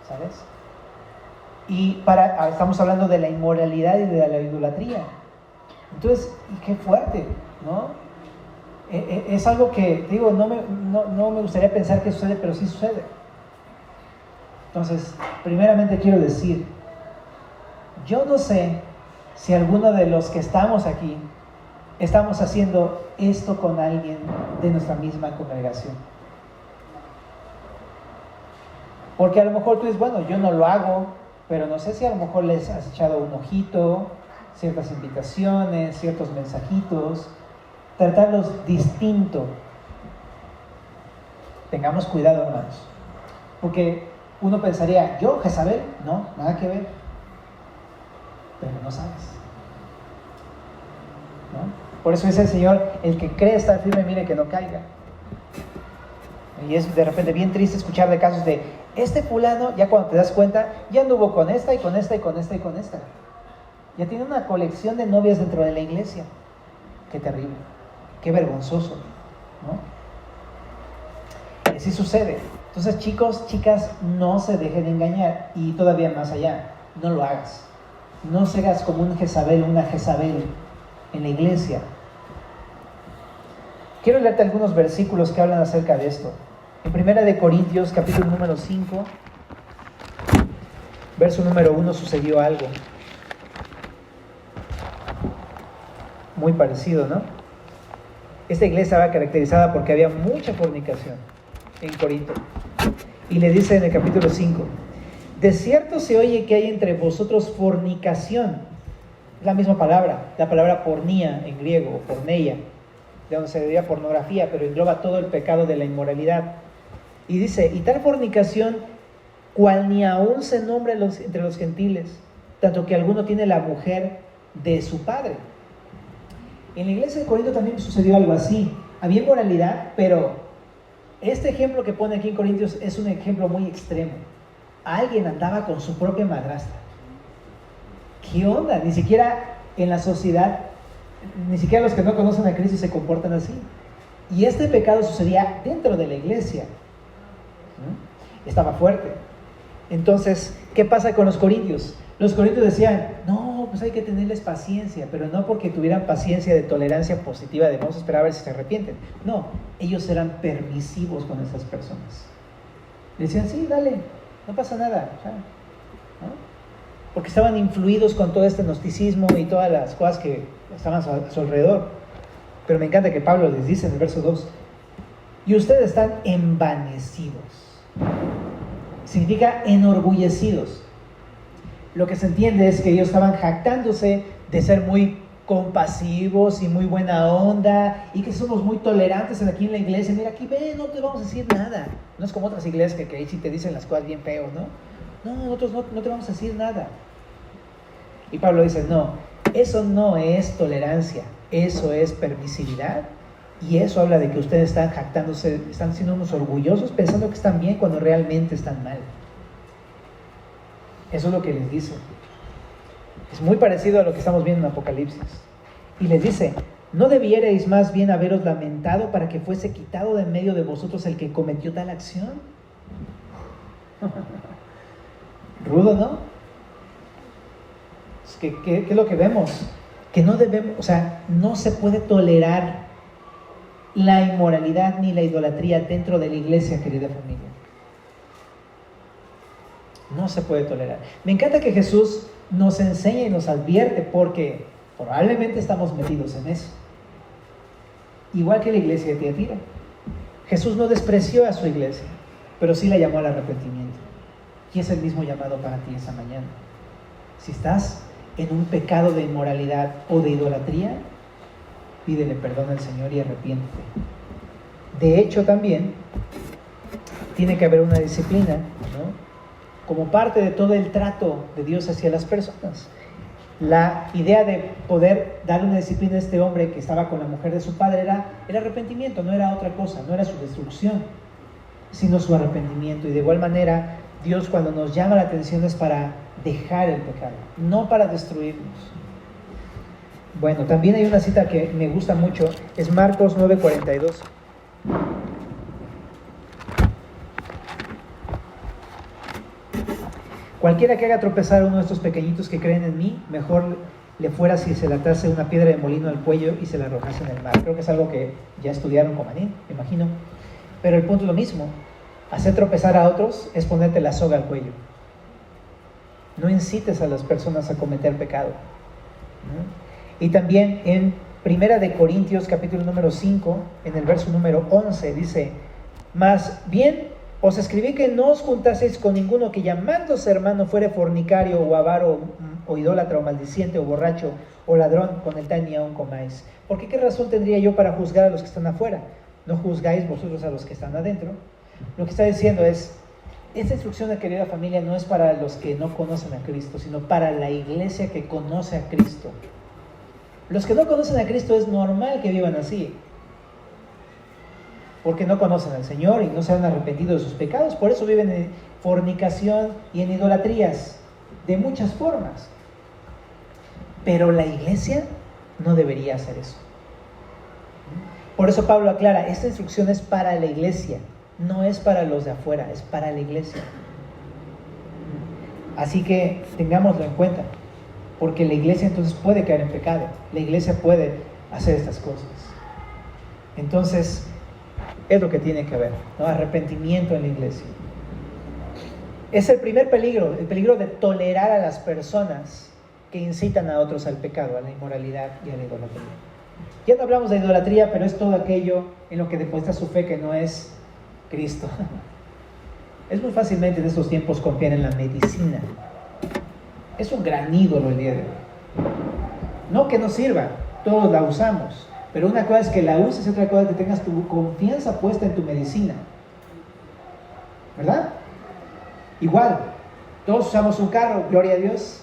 ¿sabes? Y estamos hablando de la inmoralidad y de la idolatría. Entonces, qué fuerte, ¿no? Es algo que, digo, no me gustaría pensar que sucede, pero sí sucede. Entonces, primeramente quiero decir, yo no sé si alguno de los que estamos aquí estamos haciendo esto con alguien de nuestra misma congregación. Porque a lo mejor tú dices, bueno, yo no lo hago, pero no sé si a lo mejor les has echado un ojito, ciertas invitaciones, ciertos mensajitos, tratarlos distinto. Tengamos cuidado, hermanos, porque uno pensaría, yo, Jezabel, no, nada que ver, pero no sabes, ¿no? Por eso dice el Señor, el que cree estar firme, mire que no caiga. Y es de repente bien triste escuchar de casos de, este fulano, ya cuando te das cuenta, ya anduvo con esta y con esta y con esta y con esta. Ya tiene una colección de novias dentro de la iglesia. Qué terrible, qué vergonzoso, ¿no? Y así sucede. Entonces, chicos, chicas, no se dejen engañar. Y todavía más allá, no lo hagas. No seas como un Jezabel, una Jezabel en la iglesia. Quiero leerte algunos versículos que hablan acerca de esto. En 1 Corintios, capítulo número 5, verso número 1, sucedió algo muy parecido, ¿no? Esta iglesia era caracterizada porque había mucha fornicación en Corinto. Y le dice en el capítulo 5, de cierto se oye que hay entre vosotros fornicación. Es la misma palabra, la palabra pornía en griego, porneia, de donde se diría pornografía, pero engloba todo el pecado de la inmoralidad. Y dice, y tal fornicación, cual ni aún se nombra entre los gentiles, tanto que alguno tiene la mujer de su padre. En la iglesia de Corinto también sucedió algo así. Había inmoralidad, pero este ejemplo que pone aquí en Corintios es un ejemplo muy extremo. Alguien andaba con su propia madrastra. ¿Qué onda? Ni siquiera en la sociedad, ni siquiera los que no conocen a Cristo se comportan así. Y este pecado sucedía dentro de la iglesia. Estaba fuerte. Entonces, ¿qué pasa con los corintios? Los corintios decían, no, pues hay que tenerles paciencia, pero no porque tuvieran paciencia de tolerancia positiva, de vamos a esperar a ver si se arrepienten. No, ellos eran permisivos con esas personas. Decían, sí, dale, no pasa nada, ¿no? Porque estaban influidos con todo este gnosticismo y todas las cosas que estaban a su alrededor. Pero me encanta que Pablo les dice en el verso 2, y ustedes están envanecidos. Significa enorgullecidos. Lo que se entiende es que ellos estaban jactándose de ser muy compasivos y muy buena onda y que somos muy tolerantes aquí en la iglesia. Mira, aquí ven, no te vamos a decir nada. No es como otras iglesias que ahí sí te dicen las cosas bien feo, ¿no? No, nosotros no te vamos a decir nada. Y Pablo dice, no, eso no es tolerancia, eso es permisividad. Y eso habla de que ustedes están jactándose, están siendo unos orgullosos pensando que están bien cuando realmente están mal. Eso es lo que les dice. Es muy parecido a lo que estamos viendo en Apocalipsis. Y les dice, ¿no debierais más bien haberos lamentado para que fuese quitado de en medio de vosotros el que cometió tal acción? Rudo, ¿no? ¿Qué es lo que vemos? Que no debemos, o sea, no se puede tolerar la inmoralidad ni la idolatría dentro de la iglesia, querida familia. No se puede tolerar. Me encanta que Jesús nos enseña y nos advierte, porque probablemente estamos metidos en eso. Igual que la iglesia de Tiatira. Jesús no despreció a su iglesia, pero sí la llamó al arrepentimiento. Y es el mismo llamado para ti esa mañana. Si estás en un pecado de inmoralidad o de idolatría, pídele perdón al Señor y arrepiéntete. De hecho, también tiene que haber una disciplina, ¿no? Como parte de todo el trato de Dios hacia las personas. La idea de poder darle una disciplina a este hombre que estaba con la mujer de su padre era el arrepentimiento, no era otra cosa, no era su destrucción, sino su arrepentimiento. Y de igual manera, Dios cuando nos llama la atención es para dejar el pecado, no para destruirnos. Bueno, también hay una cita que me gusta mucho, es Marcos 9:42. Cualquiera que haga tropezar a uno de estos pequeñitos que creen en mí, mejor le fuera si se le atase una piedra de molino al cuello y se la arrojase en el mar. Creo que es algo que ya estudiaron con Manín, me imagino. Pero el punto es lo mismo. Hacer tropezar a otros es ponerte la soga al cuello. No incites a las personas a cometer pecado, ¿no? Y también en 1 Corintios capítulo número 5, en el verso número 11, dice, más bien os escribí que no os juntaseis con ninguno que llamándose hermano fuere fornicario o avaro o idólatra o maldiciente o borracho o ladrón, con el tal ni aun comáis. Porque ¿qué razón tendría yo para juzgar a los que están afuera? ¿No juzgáis vosotros a los que están adentro? Lo que está diciendo es, esta instrucción de querida familia no es para los que no conocen a Cristo, sino para la iglesia que conoce a Cristo. Los que no conocen a Cristo es normal que vivan así, porque no conocen al Señor y no se han arrepentido de sus pecados. Por eso viven en fornicación y en idolatrías, de muchas formas. Pero la iglesia no debería hacer eso. Por eso Pablo aclara, esta instrucción es para la iglesia, no es para los de afuera, es para la iglesia. Así que tengámoslo en cuenta, porque la iglesia entonces puede caer en pecado, la iglesia puede hacer estas cosas. Entonces, es lo que tiene que haber, ¿no? Arrepentimiento en la iglesia. Es el primer peligro, el peligro de tolerar a las personas que incitan a otros al pecado, a la inmoralidad y a la idolatría. Ya no hablamos de idolatría, pero es todo aquello en lo que deposita su fe que no es Cristo. Es muy fácilmente en estos tiempos confiar en la medicina. Es un gran ídolo el día de hoy. No que no sirva, todos la usamos. Pero una cosa es que la uses y otra cosa es que tengas tu confianza puesta en tu medicina. ¿Verdad? Igual, todos usamos un carro, gloria a Dios.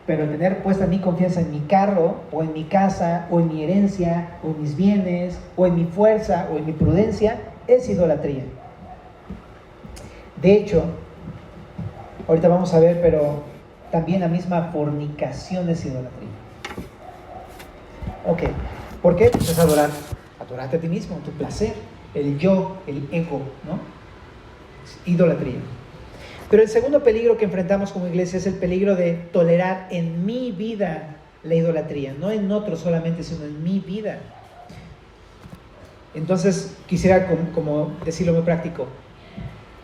Pero el tener puesta mi confianza en mi carro, o en mi casa, o en mi herencia, o en mis bienes, o en mi fuerza, o en mi prudencia, es idolatría. De hecho, ahorita vamos a ver, pero también la misma fornicación es idolatría. Ok. ¿Por qué? Pues es adorarte a ti mismo, tu placer, el yo, el ego, ¿no? Es idolatría. Pero el segundo peligro que enfrentamos como iglesia es el peligro de tolerar en mi vida la idolatría, no en otros solamente, sino en mi vida. Entonces, quisiera como decirlo muy práctico.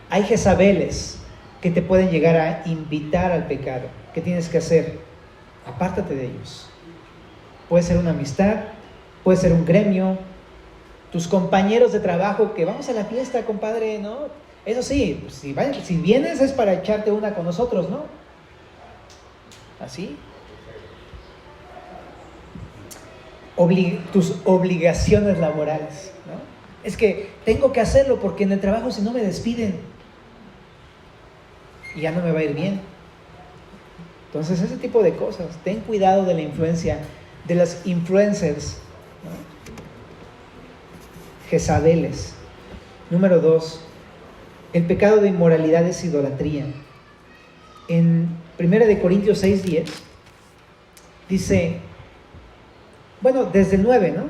Hay Jezabeles que te pueden llegar a invitar al pecado. ¿Qué tienes que hacer? Apártate de ellos. Puede ser una amistad, puede ser un gremio, tus compañeros de trabajo que vamos a la fiesta, compadre, ¿no? Eso sí, pues si vienes es para echarte una con nosotros, ¿no? Así. Tus obligaciones laborales, ¿no? Es que tengo que hacerlo porque en el trabajo si no me despiden y ya no me va a ir bien. Entonces ese tipo de cosas, ten cuidado de la influencia de las influencers, ¿no? Jezabeles. Número 2, el pecado de inmoralidad es idolatría. en 1 Corintios 6:10, dice, bueno, desde el 9, ¿no?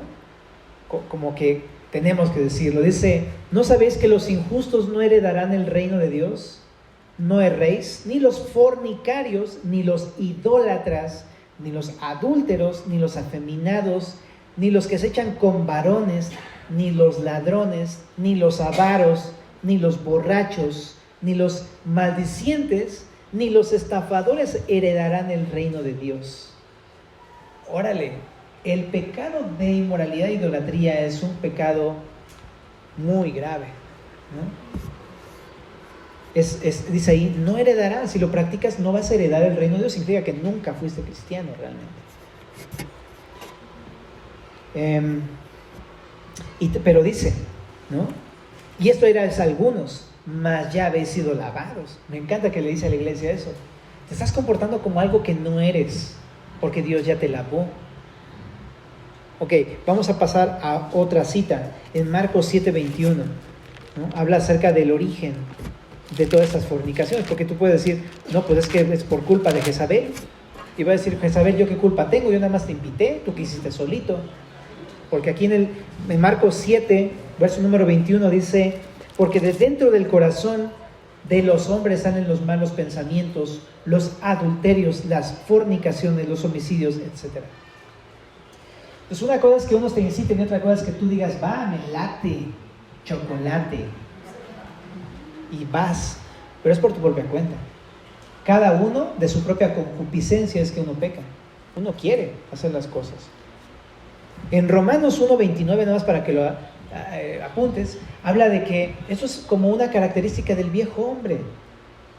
Como que tenemos que decirlo. Dice, ¿no sabéis que los injustos no heredarán el reino de Dios? No erréis, ni los fornicarios, ni los idólatras, ni los adúlteros, ni los afeminados, ni los que se echan con varones, ni los ladrones, ni los avaros, ni los borrachos, ni los maldicientes, ni los estafadores heredarán el reino de Dios. Órale, el pecado de inmoralidad e idolatría es un pecado muy grave, ¿no? Dice ahí, no heredarás. Si lo practicas, no vas a heredar el reino de Dios. Significa que nunca fuiste cristiano realmente. Pero dice, ¿no? Y esto era a algunos, mas ya habéis sido lavados. Me encanta que le dice a la iglesia eso. Te estás comportando como algo que no eres, porque Dios ya te lavó. Ok, vamos a pasar a otra cita, en Marcos 7:21, ¿no? Habla acerca del origen de todas estas fornicaciones, porque tú puedes decir, no, pues es que es por culpa de Jezabel. Y va a decir, Jezabel, ¿yo qué culpa tengo? Yo nada más te invité, tú que hiciste solito. Porque aquí en Marcos 7, verso número 21 dice, porque de dentro del corazón de los hombres salen los malos pensamientos, los adulterios, las fornicaciones, los homicidios, etc. Entonces una cosa es que uno te incite y otra cosa es que tú digas, va, me late chocolate. Y vas, pero es por tu propia cuenta. Cada uno de su propia concupiscencia es que uno peca. Uno quiere hacer las cosas. En Romanos 1:29, nada más para que lo apuntes, habla de que eso es como una característica del viejo hombre.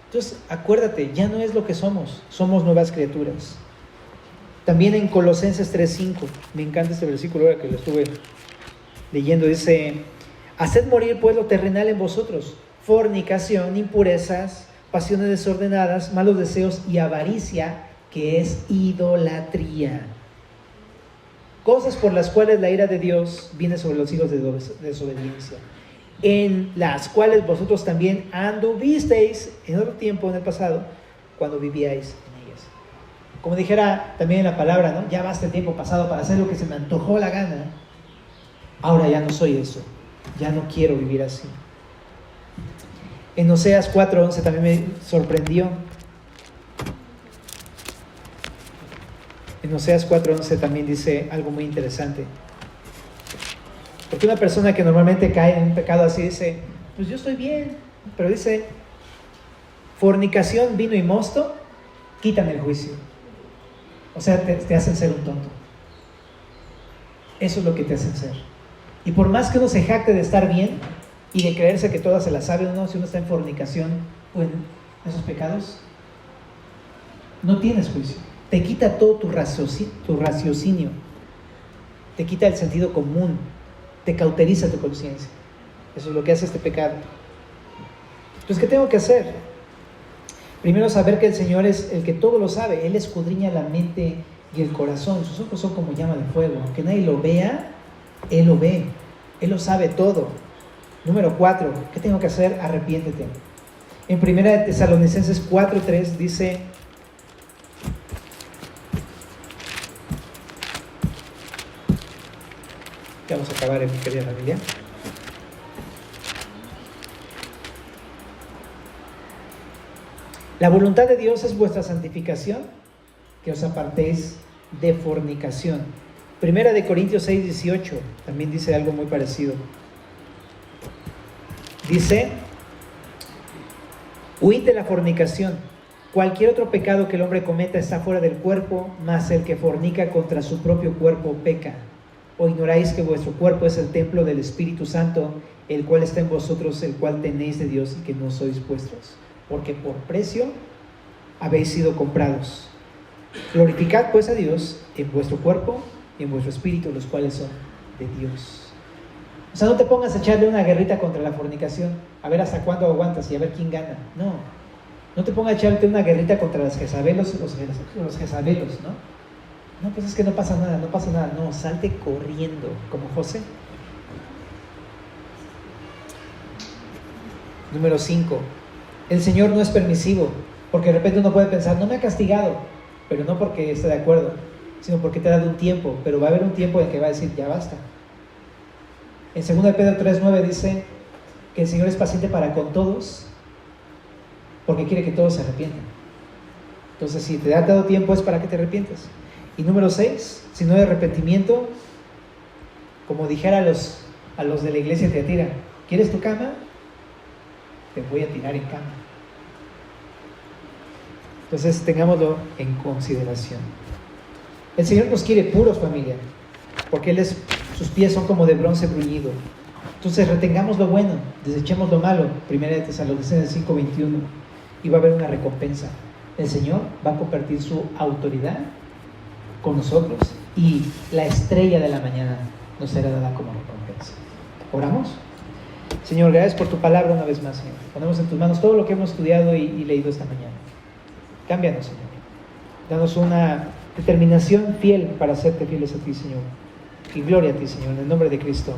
Entonces, acuérdate, ya no es lo que somos nuevas criaturas. También en Colosenses 3:5, me encanta este versículo ahora que lo estuve leyendo, dice, haced morir pues lo terrenal en vosotros, fornicación, impurezas, pasiones desordenadas, malos deseos y avaricia, que es idolatría. Cosas por las cuales la ira de Dios viene sobre los hijos de desobediencia, en las cuales vosotros también anduvisteis en otro tiempo, en el pasado, cuando vivíais en ellas. Como dijera también en la palabra, ¿no? Ya basta el tiempo pasado para hacer lo que se me antojó la gana. Ahora ya no soy eso, ya no quiero vivir así. En Oseas 4:11 también me sorprendió. En Oseas 4:11 también dice algo muy interesante. Porque una persona que normalmente cae en un pecado así dice, pues yo estoy bien, pero dice, fornicación, vino y mosto, quitan el juicio. O sea, te hacen ser un tonto. Eso es lo que te hacen ser. Y por más que uno se jacte de estar bien y de creerse que todas se las sabe o no, si uno está en fornicación o en esos pecados, no tienes juicio. Te quita todo tu raciocinio, te quita el sentido común, te cauteriza tu conciencia. Eso es lo que hace este pecado. Entonces, ¿qué tengo que hacer? Primero, saber que el Señor es el que todo lo sabe. Él escudriña la mente y el corazón. Sus ojos son como llama de fuego. Aunque nadie lo vea, Él lo ve. Él lo sabe todo. Número 4, ¿qué tengo que hacer? Arrepiéntete. En 1 Tesalonicenses 4:3 dice, vamos a acabar en mi querida familia. La voluntad de Dios es vuestra santificación, que os apartéis de fornicación. 1 Corintios 6:18 también dice algo muy parecido. Dice, huid de la fornicación. Cualquier otro pecado que el hombre cometa está fuera del cuerpo, mas el que fornica contra su propio cuerpo peca. ¿O ignoráis que vuestro cuerpo es el templo del Espíritu Santo, el cual está en vosotros, el cual tenéis de Dios y que no sois vuestros? Porque por precio habéis sido comprados. Glorificad pues a Dios en vuestro cuerpo y en vuestro espíritu, los cuales son de Dios. O sea, no te pongas a echarle una guerrita contra la fornicación, a ver hasta cuándo aguantas y a ver quién gana. No te pongas a echarte una guerrita contra los Jezabelos, ¿no? No, pues es que no pasa nada. No, salte corriendo, como José. Número 5. El Señor no es permisivo. Porque de repente uno puede pensar, no me ha castigado, pero no porque esté de acuerdo, sino porque te ha dado un tiempo, pero va a haber un tiempo en que va a decir, ya basta. En 2 de Pedro 3:9 dice que el Señor es paciente para con todos, porque quiere que todos se arrepientan. Entonces, si te ha dado tiempo es para que te arrepientas. Y número 6, si no hay arrepentimiento, como dijera a los de la iglesia de Tiatira, ¿quieres tu cama? Te voy a tirar en cama. Entonces, tengámoslo en consideración. El Señor nos quiere puros, familia, porque sus pies son como de bronce bruñido. Entonces, retengamos lo bueno, desechemos lo malo. 1 de Tesalonicenses 5:21. Y va a haber una recompensa. El Señor va a compartir su autoridad con nosotros y la estrella de la mañana nos será dada como recompensa. ¿Oramos? Señor, gracias por tu palabra una vez más, Señor. Ponemos en tus manos todo lo que hemos estudiado y leído esta mañana. Cámbianos, Señor. Danos una determinación fiel para hacerte fieles a ti, Señor. Y gloria a ti, Señor, en el nombre de Cristo.